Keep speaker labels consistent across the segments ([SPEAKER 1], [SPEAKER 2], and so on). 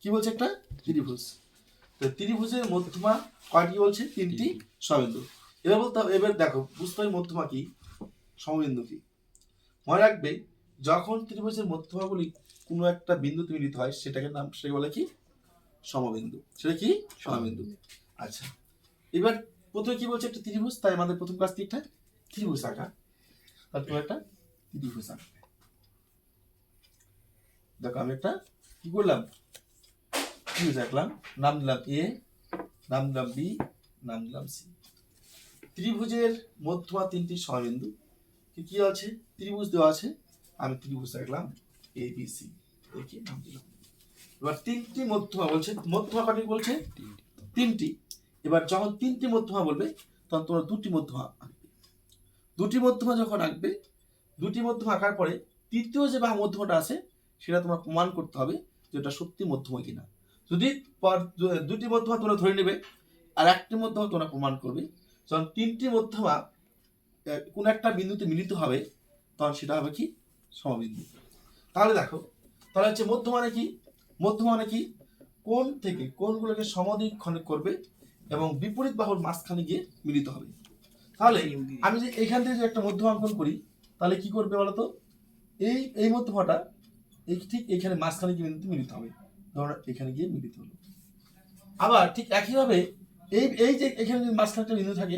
[SPEAKER 1] কি বলছে একটা ত্রিভুজ। তো ত্রিভুজের মধ্যমা কয়টি বলছে? তিনটি সমবিন্দু। এবার বলতে হবে, এবার দেখো বুঝতে হবে মধ্যমা কি, সমবিন্দু কি। মনে রাখবে যখন ত্রিভুজের মধ্যমাগুলি কোনো একটা বিন্দুতে মিলিত হয় সেটাকে বলে কি? সমবিন্দু। সেটা কি? সমবিন্দু। আচ্ছা, এবার প্রথমে কি বলছে? একটা ত্রিভুজ। তাই আমাদের প্রথম কাজ কি? একটা ত্রিভুজ আঁকা। তারপর একটা ত্রিভুজ আঁকা। দেখো আমি একটা কি করলাম? ত্রিভুজ আঁকলাম, নাম দিলাম এ, নাম দিলাম বি, নাম দিলাম সি। ত্রিভুজের মধ্যমা তিনটি সমবিন্দু। কি আছে? ত্রিভুজ দেওয়া আছে, আমি ত্রিভুজ আঁকলাম এ বি সি, দেখি নাম দিলাম। এবার তিনটি মধ্যমা বলছে, মধ্যমা কয়টি বলছে? তিনটি। এবার যখন তিনটি মধ্যমা বলবে তখন তোমরা দুটি মধ্যমা আঁকবে। দুটি মধ্যমা যখন আঁকবে, দুটি মধ্যমা আঁকার পরে তৃতীয় যে বা মধ্যমাটা আছে সেটা তোমার প্রমাণ করতে হবে যে ওটা সত্যি মধ্যমা কিনা। যদি দুটি মধ্যমা তোমরা ধরে নেবে আর একটি মধ্যমা তোমরা প্রমাণ করবে, যখন তিনটি মধ্যমা কোন একটা বিন্দুতে মিলিত হবে তখন সেটা হবে কি? সমবিন্দু। তাহলে দেখো, তাহলে হচ্ছে মধ্য মানে কি? মধ্য মানে কি? কোণ থেকে কোণগুলোকে সমদ্বিখণ্ডক করবে এবং বিপরীত বাহুর মাঝখানে গিয়ে মিলিত হবে। তাহলে আমি যে এখান থেকে যে একটা মধ্য অঙ্কন করি তাহলে কি করবে বলতো? এই মধ্যমাটা ঠিক এখানে মাঝখানে গিয়ে মিলিত হবে। ধরো এখানে গিয়ে মিলিত হলো। আবার ঠিক একইভাবে এই যে এখানে যদি মাঝখানে একটা বিন্দু থাকে,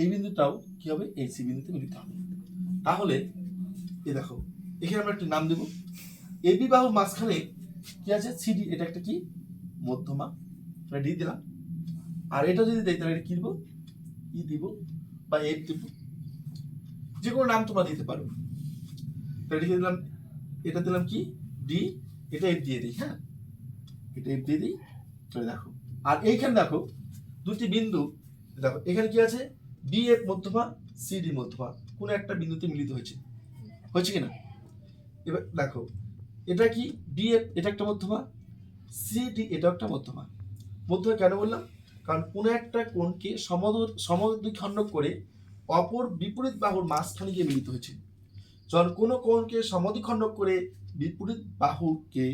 [SPEAKER 1] এই বিন্দুটাও কি হবে? এই সি বিন্দুতে মিলিত হবে। তাহলে এই দেখো এখানে আমরা একটা নাম দেব, এবি বাহুর মাঝখানে কি আছে? সিডি। এটা একটা কি? মধ্যমা। ডি দিলাম। আর এটা যদি দেই তাহলে এটা কি দিব? ই দিব বা এফ দিব, যে কোনো নাম তোমরা দিতে পারো। তাহলে এটা দিলাম, এটা দিলাম কি? ডি। এটা এফ দিয়ে দিই। হ্যাঁ, এটা এফ দিয়ে দিই। তাহলে দেখো, আর এইখানে দেখো দুটি বিন্দু। দেখো এখানে কি আছে? বি এফ মধ্যমা, সিডি মধ্যমা, কোন একটা বিন্দুতে মিলিত হয়েছে কিনা? এবার দেখো এটা কি? বি এফ, এটা একটা মধ্যমা, সিডি এটা একটা মধ্যমা। মধ্যমা কেন বললাম? কারণ কোন একটা কোণকে সমদ্বিখণ্ডক করে অপর বিপরীত বাহুর মাঝখানে গিয়ে মিলিত হয়েছে। যখন কোনো কোণকে সমদ্বিখণ্ডক করে বিপরীত বাহুকে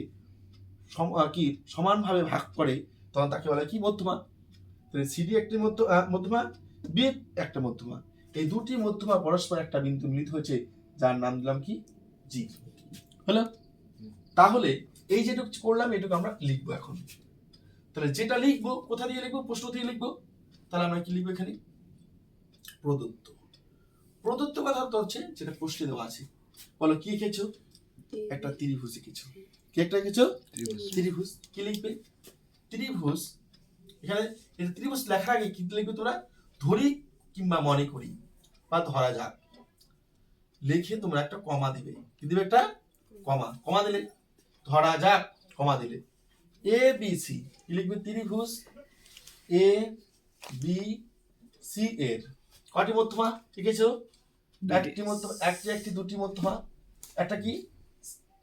[SPEAKER 1] সমানভাবে ভাগ করে তখন তাকে বলে কি? মধ্যমা। সিডি একটি মধ্যমা, বি একটা মধ্যমা। এই দুটি মধ্যমা পরস্পর একটা বিন্দু মিলিত হয়েছে, যার নাম দিলাম কি? জি। হলো? তাহলে এই যেটুকু করলাম এটুকু আমরা লিখবো এখন। তাহলে যেটা লিখবো কোথা দিয়ে লিখবো? প্রশ্ন দিয়ে লিখবো। তাহলে আমরা কি লিখবো এখানে? প্রদত্ত। প্রদত্ত কথা হচ্ছে যেটা প্রশ্নে দেওয়া আছে। বলো কি লিখেছো? একটা ত্রিভুজ লিখেছো। কি একটা লিখেছো? ত্রিভুজ। কি লিখবে? ত্রিভুজ। এখানে ত্রিভুজ লেখার আগে কি লিখবে তোমরা? ধরি কিংবা মনে করি বা ধরা যাক লিখে তোমরা একটা কমা দিবে। কি দিবে? একটা কমা। কমা দিলে ধরা যাক, কমা দিলে এ বি সি। কি লিখবে? ত্রিভুজ এ বি সি এর কয়টি মধ্যমা লিখেছো? একটি মধ্যমা, একটি দুটি মধ্যমা, একটা কি?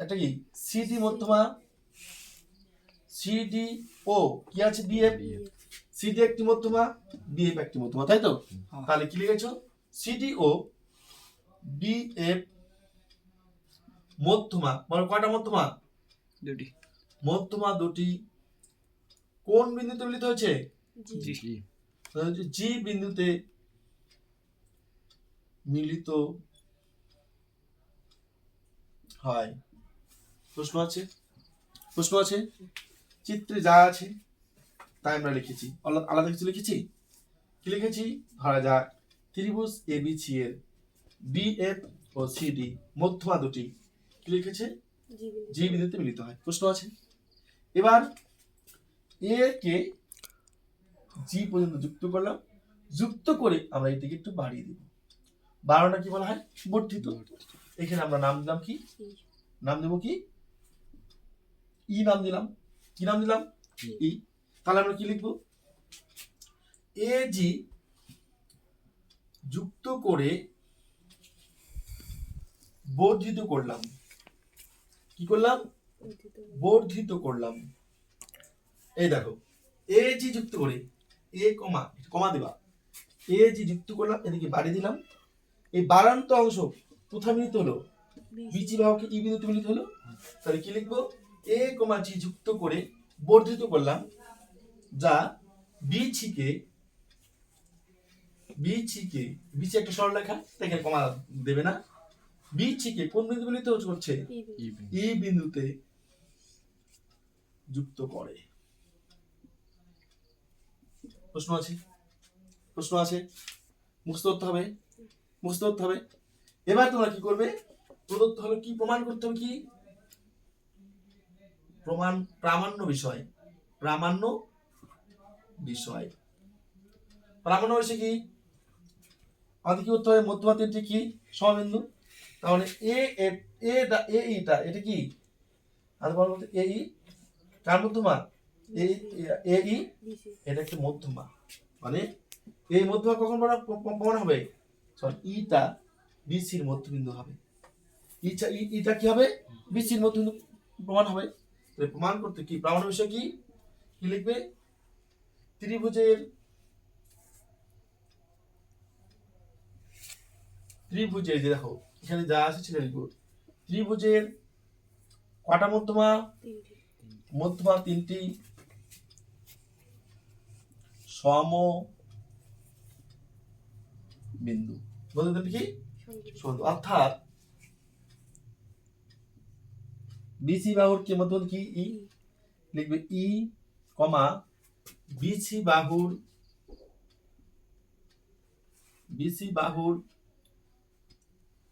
[SPEAKER 1] একটা কি? সিডি মধ্যমা, সিডি ও কি আছে? বিএফ। সিডি একটি মধ্যমা, বিএফ একটি মধ্যমা, তাই তো? তাহলে কি লিখেছো? সিডি ও বিএফ মধ্যমা। বলো কয়টা মধ্যমা?
[SPEAKER 2] দুটি।
[SPEAKER 1] মধ্যমা দুটি কোন বিন্দুতে মিলিত হয়েছে?
[SPEAKER 2] জি।
[SPEAKER 1] জি বিন্দুতে মিলিত হয়। প্রশ্ন আছে? প্রশ্ন আছে? চিত্রে যা আছে তাই আমরা লিখেছি, আলাদা কিছু লিখেছি? কি লিখেছি? ধরা যাক ত্রিভুজ এবিসি এর বিএফ ও সিডি মধ্যমা দুটি কি লিখেছে? জি বিন্দুতে মিলিত হয়। প্রশ্ন আছে? এবার এ কে জি পর্যন্ত যুক্ত করলাম, যুক্ত করে আমরা এটিকে একটু বাড়িয়ে দিব। বাড়ানোটা কি বলা হয়? বর্ধিত। এখানে আমরা নাম দিলাম কি? নাম দেব কি? ই নাম দিলাম। কি নাম দিলাম? ই। তাহলে আমরা কি লিখবো? এ জি যুক্ত করে বর্ধিত করলাম। কি করলাম? বর্ধিত করলাম। এই দেখো এ জি যুক্ত করে এ কমা কমা দিবা, এ জি যুক্ত করলাম, এদিকে বাড়িয়ে দিলাম। এই বাড়ান্ত অংশ কোথায় মিলিত হলো? বিচি বাহুকে ই বিন্দুতে মিলিত হলো। তাহলে কি লিখবো? এ কমা জি যুক্ত করে বর্ধিত করলাম, যা বিসিকে বিসি একটা সরলরেখা, এখানে কমা দেবে না, বিসিকে কোন বিন্দু মিলিত করছে? ই বিন্দুতে যুক্ত করে। প্রশ্ন আছে মুখস্থ করতে হবে। এবার তোমরা কি করবে? প্রদত্ত হলো কি প্রমাণ করতে হবে? কি প্রমাণ? প্রামাণ্য বিষয় কি আমাদের কি করতে হবে? মধ্যমা তিনটি কি সমবিন্দু, তাহলে এটা কি বলতে এ ই কার মধ্যমা? এ ই এটা একটা মধ্যমা, মানে এই মধ্যমা কখন প্রমাণ হবে? ইটা বিসির মধ্যবিন্দু হবে, ইটা কি হবে? বিসির মধ্যবিন্দু প্রমাণ হবে। প্রমাণ করতে কি প্রামাণ্য বিষয় কি লিখবে? ত্রিভুজের যে দেখো এখানে যা আছে সেটা লিখবো। ত্রিভুজের কটা মধ্যমা? মধ্যমা তিনটি, সম বিন্দু বলতে কি? অর্থাৎ বিসি বাহুর কি মধ্যবিন্দু কি? ই লিখবে ই কমা বিসি বাহুর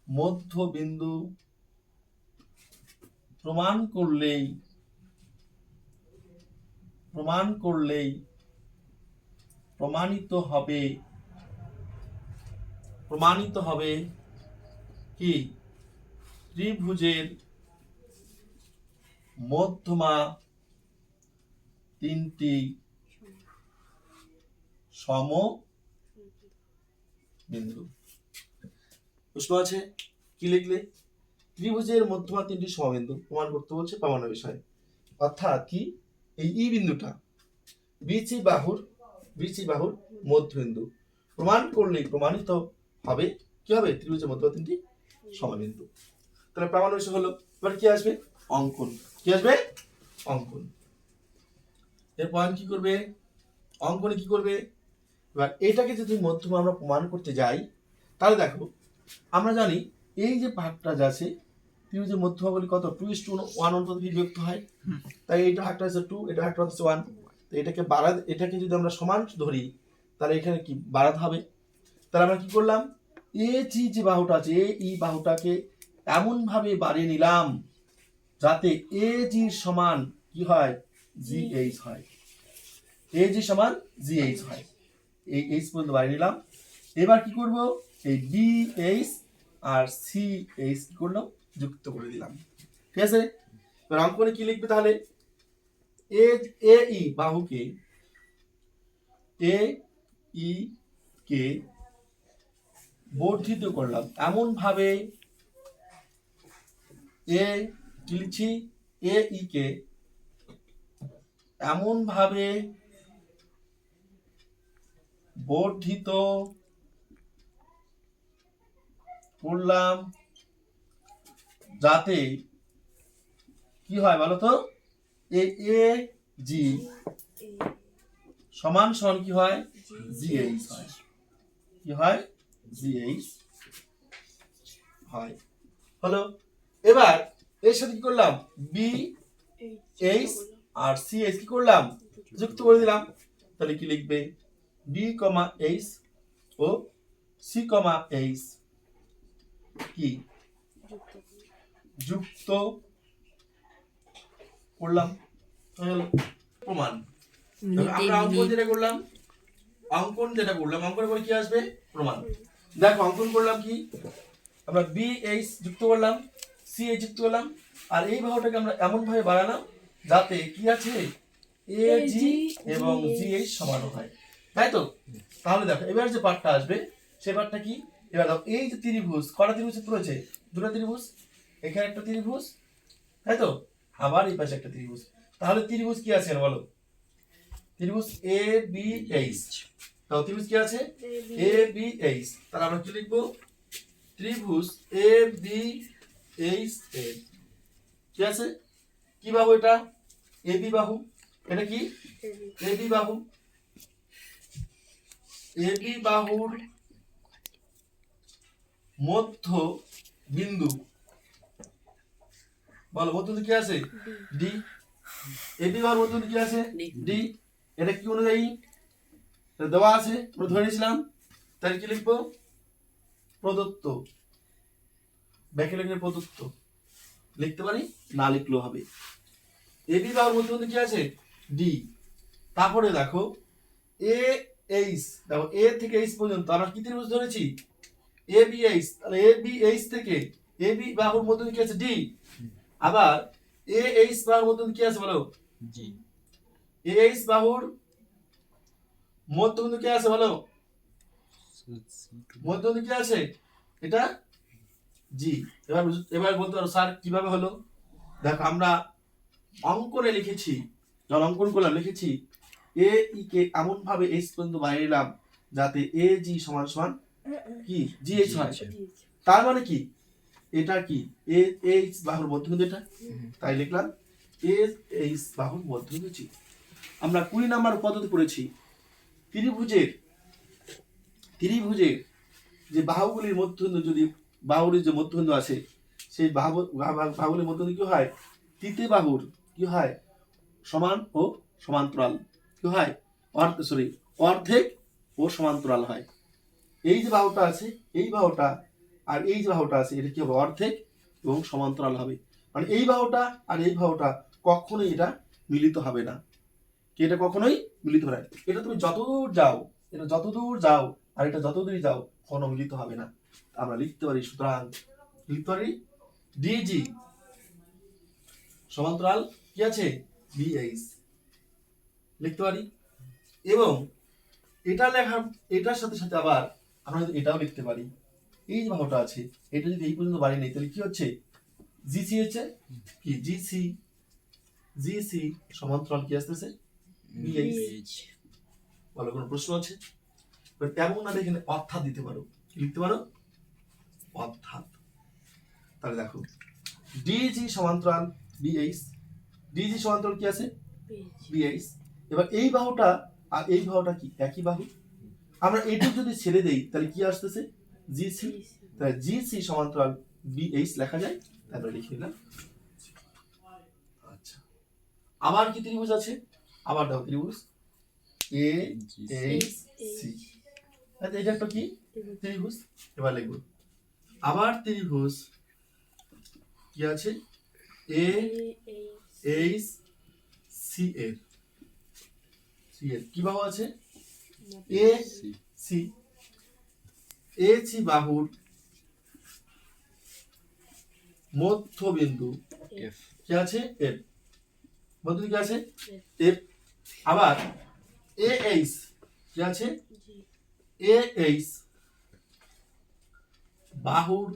[SPEAKER 1] মধ্যবিন্দু প্রমাণ করলেই প্রমাণিত হবে কি ত্রিভুজের মধ্যমা তিনটি সম বিন্দু। প্রশ্ন আছে কি লিখলে? ত্রিভুজের মধ্যমা তিনটি সমবিন্দু প্রমাণ করতে বলছে প্রামাণ্য বিষয়, অর্থাৎ কি এই ই বিন্দুটা বিসি বাহুর মধ্যবিন্দু প্রমাণ করলেই প্রমাণিত হবে কি হবে? ত্রিভুজের মধ্যমা তিনটি সমবিন্দু। তাহলে প্রামাণ্য বিষয় হলো। এবার কি আসবে? অঙ্কন। এর পয়েন্ট কি করবে? অঙ্কনে কি করবে? এবার এটাকে যদি মধ্যমা আমরা প্রমাণ করতে যাই, তাহলে দেখো আমরা জানি এই যে ভাগটা আছে ত্রিভুজের মধ্যমা বলি কত? 2:1 অনুপাতে বিভক্ত হয়, তাই এইটা ভাগটা আছে 2, এটা ভাগটা হচ্ছে 1। তো এটাকে যদি আমরা সমান ধরি তাহলে এখানে কি বাড়াতে হবে। তাহলে আমরা কি করলাম? যে বাহুটা আছে এই বাহুটাকে এমন ভাবে বাড়িয়ে নিলাম যাতে জি সমান কি হয়? জিএইচ হয়। জি সমান জিএইচ হয়। এই এইচ পর্যন্ত বাড়িয়ে নিলাম। এবার কি করব? এই বিএইচ আর সিএইচ কি করলাম? যুক্ত করে দিলাম। ঠিক আছে? এবার অঙ্কনে কি লিখবে তাহলে? ই বাহুকে কে বর্ধিত করলাম এমন ভাবে কি লিখছি? কে এমন ভাবে বর্ধিত করলাম যাতে কি হয় বলতো? এ জি সমান কি হয়? জিএইচ হয়। কি হয়? জিএইচ হয়। হলো। এবার এর সাথে কি করলাম? বি এইচ আর সি এইচ কি করলাম? যুক্ত করে দিলাম। তাহলে কি লিখবে? বি কমা এইচ ও সি কমা এইচ কি যুক্ত করলাম। প্রমাণ। আমরা অঙ্কন যেটা করলাম অঙ্কন করে কি আসবে? প্রমাণ। দেখো অঙ্কন করলাম কি? আমরা বি এইচ যুক্ত করলাম, সি এইচ যুক্ত করলাম, আর এই বাহুটাকে আমরা এমন ভাবে বাড়ালাম যাতে কি আছে? এ জি এবং জি এইচ সমান হয়, তাই তো? তাহলে দেখো এবার যে পার্টটা আসবে সেই পার্টটা কি? এবার দেখো এই যে ত্রিভুজ, কটা ত্রিভুজ রয়েছে? দুটো ত্রিভুজ, এখানে একটা ত্রিভুজ, তাই তো? আবার এই পাশে একটা ত্রিভুজ। তাহলে ত্রিভুজ কি আছে বলো? ত্রিভুজ এ বি এইচ। তাহলে ত্রিভুজ কি আছে? A B H. তাহলে আমরা কি লিখবো? ত্রিভুজ এ বি এইচ এর কি আছে? কি বাহু এটা? এ বি বাহু। এটা কি এবি বাহু, এবি বাহুর মধ্য বিন্দু, বলো মধ্য বিন্দু কি আছে ডি, এবি বাহুর মধ্য বিন্দু কি আছে ডি। এটা কি অনুযায়ী এটা দেওয়া আছে, আমরা ধরে নিয়েছিলাম, তাহলে কি লিখবো প্রদত্ত, ব্যাকে লিখলে প্রদত্ত লিখতে পারি, না লিখলেও হবে। এবি বাহুর মধ্য বিন্দু কি আছে ডি। তারপরে দেখো এ এইচ, দেখো এ থেকে এইচ পর্যন্ত আমরা কি ত্রিভুজ ধরেছি এ বি এইচ, তাহলে এ বি এইচ থেকে এ বি বাহুর মধ্য বিন্দু কি আছে ডি। আবার এ এইচ বাহুর মধ্য বিন্দু কি আছে বলো
[SPEAKER 2] জি,
[SPEAKER 1] এ এইচ বাহুর মধ্য বিন্দু কি আছে বলো, মধ্য বিন্দু কি আছে এটা জি। এবার বলতে পারো স্যার কিভাবে হলো, দেখো আমরা অঙ্কনে লিখেছি, যখন অঙ্কন করলাম লিখেছি এ ই কে এমন ভাবে এইচ পর্যন্ত বাইরে এলাম যাতে এ জি সমান সমান কি জি এইচ হয়। তার মানে কি এটা কি এ এইচ বাহুর মধ্যবিন্দু, এটা তাই লিখলাম এ এইচ বাহুর মধ্যবিন্দু জি। আমরা 20 নাম্বার পদ্ধতি পড়েছি ত্রিভুজের যে বাহুগুলির মধ্যবিন্দু, যদি বাহুর যে মধ্যবিন্দু আছে সেই বাহুগুলির মধ্যবিন্দু কি হয় তৃতীয় বাহুর কি হয় সমান ও সমান্তরাল, কি হয় অর্ধেক ও সমান্তরাল হয়। এই যে বাহুটা আছে এই বাহুটা আর এই যে বাহুটা আছে এটা কি হবে অর্ধেক এবং সমান্তরাল হবে, মানে এই বাহুটা আর এই বাহুটা কখনোই এটা মিলিত হবে না, কি এটা কখনোই মিলিত হবে না। এটা তুমি যতদূর যাও, এটা যতদূর যাও আর এটা যতদূরই যাও কোনো মিলিত হবে না। আমরা লিখতে পারি, সুতরাং লিখতে পারি ডিজি সমান্তরাল কি আছে বিএইচ লিখতে পারি। এবং এটা লেখার এটার সাথে সাথে আবার আমরা এটাও লিখতে পারি, এই যে বাহুটা আছে এটা যদি এই পর্যন্ত বাড়ি নেই তাহলে কি হচ্ছে জিসি হচ্ছে কি জিসি সমান্তরাল কি আসতেছে বিএইচ। বলো কোনো প্রশ্ন আছে? তেমন না দেখে অর্থাৎ দিতে পারো, কি লিখতে পারো অর্থাৎ। তাহলে দেখো ডিজি সমান্তরাল বিএইচ, ডিজি সমান্তরাল কি আছে বিএইচ। এবার এই বাহুটা আর এই বাহুটা কি একই বাহু, আমরা এটা যদি ছেড়ে দেই তাহলে কি আসতেছে জিসি, তাহলে জিসি সমান্তরাল বিএইচ লেখা যায়, তারপরে লিখে নিলাম। আচ্ছা আবার কি ত্রিভুজ আছে, আবার দেখো ত্রিভুজ এ এইচ সি, আচ্ছা এটা একটা কি ত্রিভুজ। এবার লিখব আবার ত্রিভুজ কি আছে এ এইচ সি এর, সি এর কি বাহু আছে এ সি, এ সি বাহুর মধ্যবিন্দু
[SPEAKER 2] এফ,
[SPEAKER 1] কি আছে এফ, মধ্যবিন্দু কি আছে এফ। আবার এ এইচ কি আছে এ এইচ বাহুর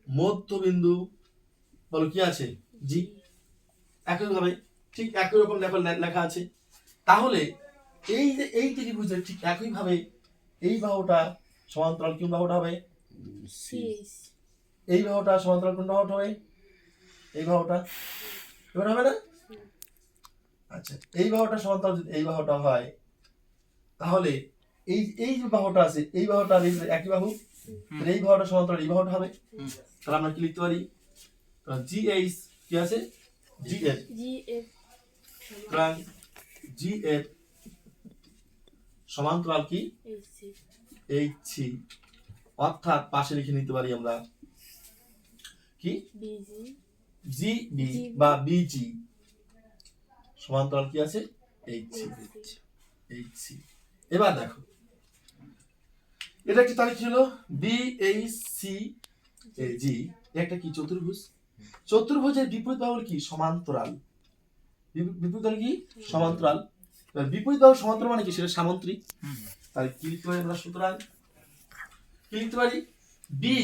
[SPEAKER 1] মধ্যবিন্দু বলো কি আছে জি। একইভাবে ঠিক একই রকম লেখা আছে। তাহলে এই যে এই ত্রিভুজের ঠিক একইভাবে এই বাহুটা সমান্তরাল কোন বাহুটা হবে
[SPEAKER 2] সি,
[SPEAKER 1] এই বাহুটা সমান্তরাল কোন বাহুটা হবে এই বাহুটা, এবার হবে না। আচ্ছা এই বাহুটা সমান্তরাল যদি এই বাহুটা হয় তাহলে এই এই যে বাহুটা আছে এই বাহুটা আর এই যে একই বাহু, তাহলে এই বাহুটা সমান্তরাল এই বাহুটা হবে। তাহলে আমরা কি লিখতে পারি জি এইচ কি আছে জি এফ, সুতরাং জি এফ সমান্তরাল কি এইচ সি, অর্থাৎ পাশে লিখে নিতে পারি আমরা কি জি বি বা বিজি সমান্তরাল কি আছে এইচ সি। এবার দেখো এটা কি তাহলে কি হলো বি এইচ সি এ জি, একটা কি চতুর্ভুজ, চতুর্ভুজের বিপরীত বাহু কি সমান্তরাল, বিপরীত বাহু কি সমান্তরাল। এবার বিপরীত বাহু সমান্তরাল মানে কি সেটা সামান্তরিক। তাহলে কি লিখতে পারি আমরা, সুতরাং কি লিখতে পারি বি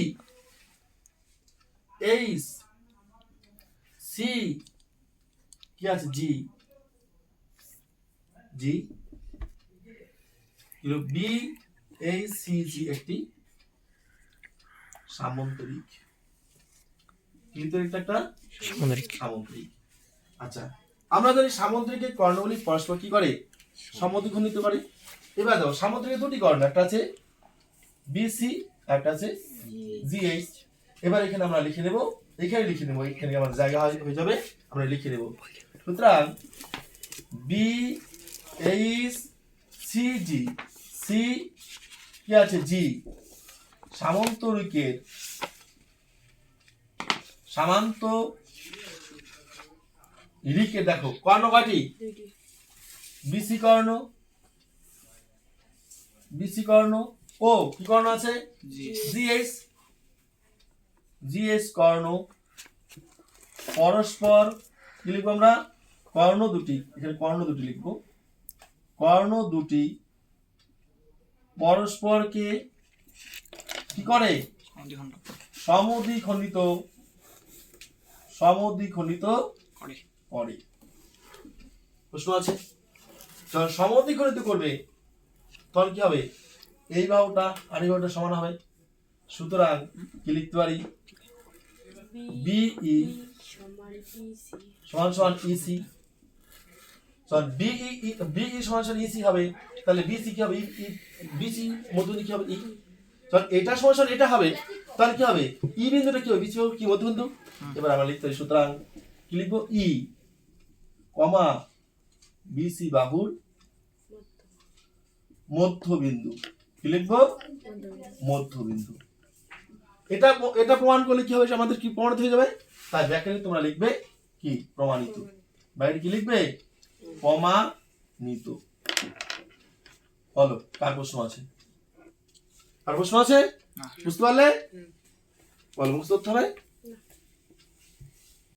[SPEAKER 1] এইচ সি কি আছে জি জি, বি এইচ সি জি একটি সামান্তরিক, কি লিখতে পারি একটা সামান্তরিক। আচ্ছা আমরা জানি সামুদ্রিকের কর্ণগুলি পরস্পর কি করে, সমদ্বিখণ্ডিত করে। এবার দেখো সামুদ্রিকের দুটি কর্ণ, একটা আছে বিসি, একটা আছে জিএইচ। এবার এখানে আমরা লিখে নেব, এখানে লিখে নেব, এখানে আমার জায়গা হয়ে যাবে, আমরা লিখে নেব। সুতরাং বি এইচ সি জি, সি কি আছে জি, সামন্তরিকের রিকে দেখো কর্ণ কয়টি, বিসি কর্ণ, বিসি কর্ণ, ও কি কর্ণ আছে জিএস, জিএস কর্ণ পরস্পর কি লিখবো আমরা, কর্ণ দুটি, এখানে কর্ণ দুটি লিখবো, কর্ণ দুটি পরস্পরকে কি করে,
[SPEAKER 2] সমদ্বিখণ্ড
[SPEAKER 1] সমদ্বিখণ্ডিত, সমদ্বিখণ্ডিত
[SPEAKER 2] করে।
[SPEAKER 1] করে। প্রশ্ন আছে, যখন সমদ্বিখণ্ডিত করবে তখন কি হবে, এই বাহুটা আর এই বাহুটা সমান হবে। সুতরাং কি লিখতে পারি, বিই সমান সমান ইসি, বিই সমান সমান ইসি হবে, তাহলে বিসি কি হবে, বিসি মধ্যবিন্দু কি হবে ই, যখন এটা সমান সমান এটা হবে তাহলে কি হবে, ই বিন্দুটা কি হবে, বিসি কি মধ্যবিন্দু। এবার আমরা লিখতে পারি, সুতরাং কি লিখবো, ই কমা বিসি বাহুর মধ্যবিন্দু, কি লিখবো, মধ্যবিন্দু। এটা এটা প্রমাণ করলে কি হবে, আমাদের কি প্রমাণিত হয়ে যাবে, তাই ব্যাখ্যায় তোমরা লিখবে কি প্রমাণিত, বাইরে কি লিখবে প্রমাণিত। বলো কার প্রশ্ন আছে, কার প্রশ্ন আছে, বুঝতে পারলে, বলো মুখস্থ করতে হবে।